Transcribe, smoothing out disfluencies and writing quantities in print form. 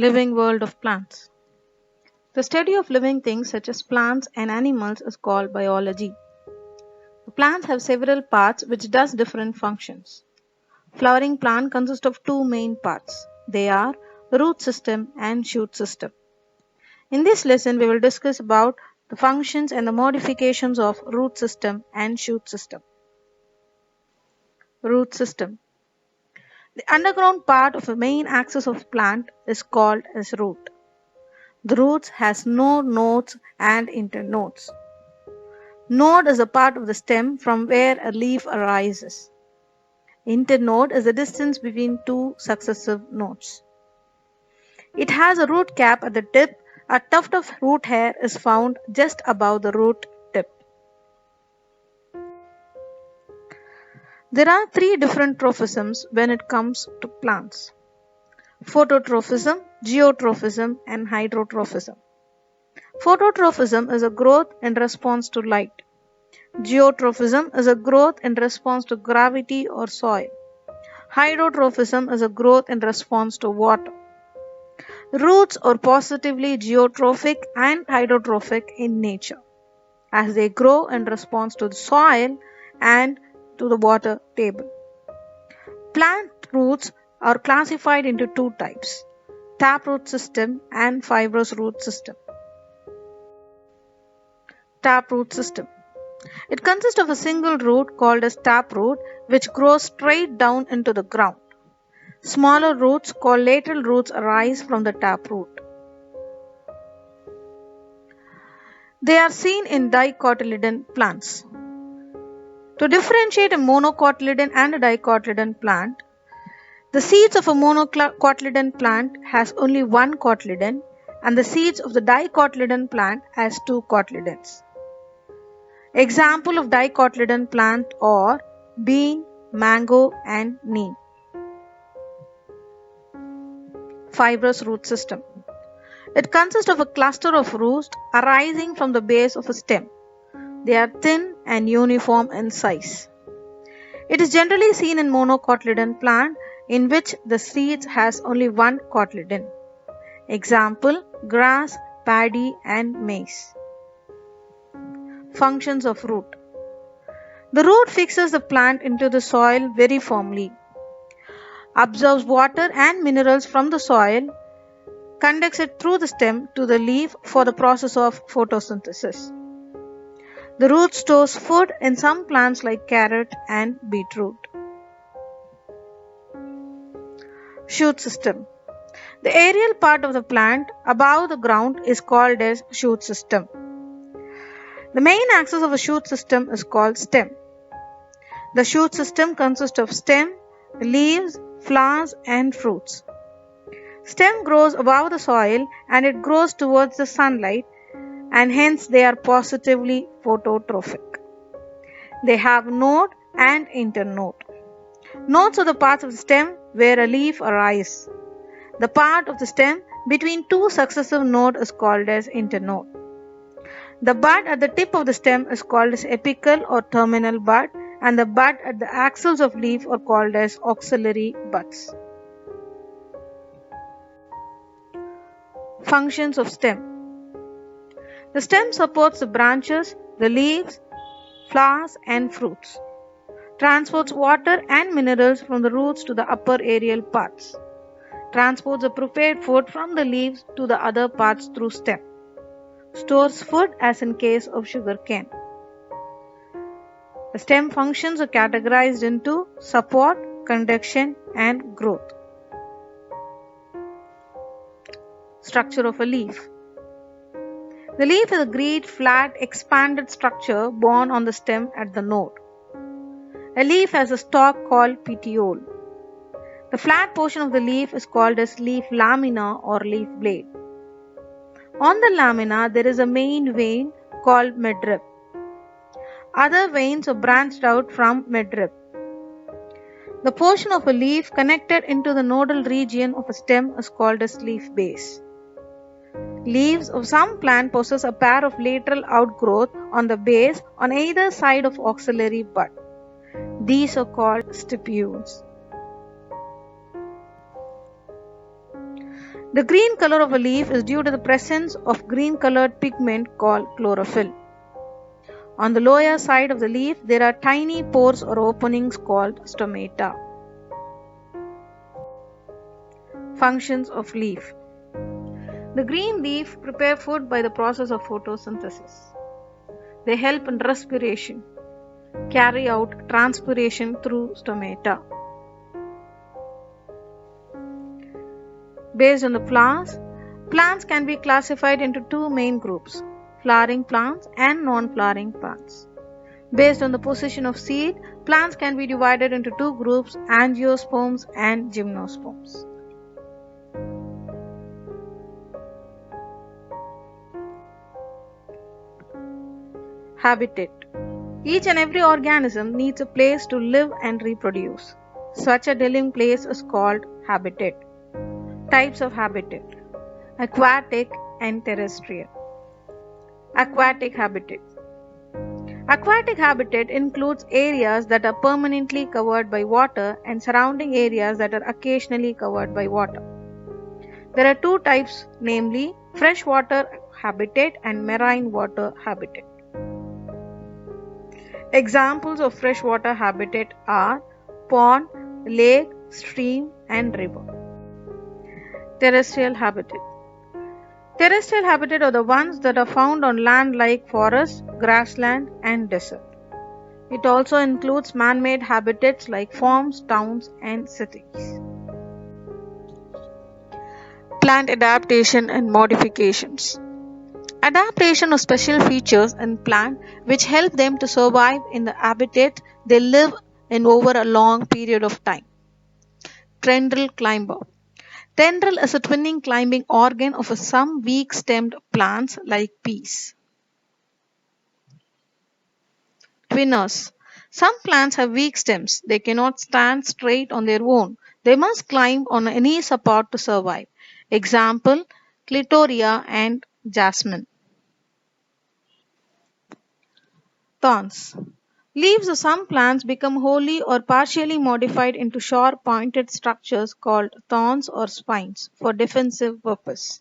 Living world of plants. The study of living things such as plants and animals is called biology. Plants have several parts which does different functions. Flowering plant consists of two main parts. They are root system and shoot system. In this lesson we will discuss about the functions and the modifications of root system and shoot system. Root system. The underground part of the main axis of plant is called as root. The roots has no nodes and internodes. Node is a part of the stem from where a leaf arises. Internode is the distance between two successive nodes. It has a root cap at the tip. A tuft of root hair is found just above the root tip. There are three different trophisms when it comes to plants: phototrophism, geotrophism, and hydrotrophism. Phototrophism is a growth in response to light. Geotrophism is a growth in response to gravity or soil. Hydrotrophism is a growth in response to water. Roots are positively geotrophic and hydrotrophic in nature, as they grow in response to the soil and to the water table. Plant roots are classified into two types: taproot system and fibrous root system. Taproot system. It consists of a single root called as taproot, which grows straight down into the ground. Smaller roots called lateral roots arise from the taproot. They are seen in dicotyledon plants. To differentiate a monocotyledon and a dicotyledon plant, the seeds of a monocotyledon plant has only one cotyledon, and the seeds of the dicotyledon plant has two cotyledons. Example of dicotyledon plant are bean, mango, and neem. Fibrous root system. It consists of a cluster of roots arising from the base of a stem. They are thin and uniform in size. It is generally seen in monocotyledon plant in which the seeds has only one cotyledon. Example: grass, paddy, and maize. Functions of root. The root fixes the plant into the soil very firmly, absorbs water and minerals from the soil, conducts it through the stem to the leaf for the process of photosynthesis. The root stores food in some plants like carrot and beetroot. Shoot system. The aerial part of the plant above the ground is called as shoot system. The main axis of a shoot system is called stem. The shoot system consists of stem, leaves, flowers, and fruits. Stem grows above the soil and it grows towards the sunlight, and hence they are positively phototrophic. They have node and internode. Nodes are the parts of the stem where a leaf arises. The part of the stem between two successive nodes is called as internode. The bud at the tip of the stem is called as apical or terminal bud, and the bud at the axils of leaf are called as axillary buds. Functions of stem. The stem supports the branches, the leaves, flowers, and fruits. Transports water and minerals from the roots to the upper aerial parts. Transports the prepared food from the leaves to the other parts through stem. Stores food as in case of sugarcane. The stem functions are categorized into support, conduction, and growth. Structure of a leaf. The leaf is a green, flat, expanded structure borne on the stem at the node. A leaf has a stalk called petiole. The flat portion of the leaf is called as leaf lamina or leaf blade. On the lamina there is a main vein called midrib. Other veins are branched out from midrib. The portion of a leaf connected into the nodal region of a stem is called as leaf base. Leaves of some plant possess a pair of lateral outgrowth on the base on either side of axillary bud. These are called stipules. The green color of a leaf is due to the presence of green colored pigment called chlorophyll. On the lower side of the leaf, there are tiny pores or openings called stomata. Functions of leaf. The green leaf prepare food by the process of photosynthesis. They help in respiration, carry out transpiration through stomata. Based on the flowers, plants can be classified into two main groups, flowering plants and non-flowering plants. Based on the position of seed, plants can be divided into two groups, angiosperms and gymnosperms. Habitat. Each and every organism needs a place to live and reproduce. Such a dwelling place is called habitat. Types of habitat: aquatic and terrestrial. Aquatic habitat. Aquatic habitat includes areas that are permanently covered by water and surrounding areas that are occasionally covered by water. There are two types, namely freshwater habitat and marine water habitat. Examples of freshwater habitat are pond, lake, stream, and river. Terrestrial habitat. Terrestrial habitat are the ones that are found on land like forest, grassland, and desert. It also includes man-made habitats like farms, towns, and cities. Plant adaptation and modifications. Adaptation are special features in plant which help them to survive in the habitat they live in over a long period of time. Tendril climber. Tendril is a twining climbing organ of some weak-stemmed plants like peas. Twinners. Some plants have weak stems. They cannot stand straight on their own. They must climb on any support to survive. Example, clitoria and jasmine. Thorns. Leaves of some plants become wholly or partially modified into sharp pointed structures called thorns or spines for defensive purpose.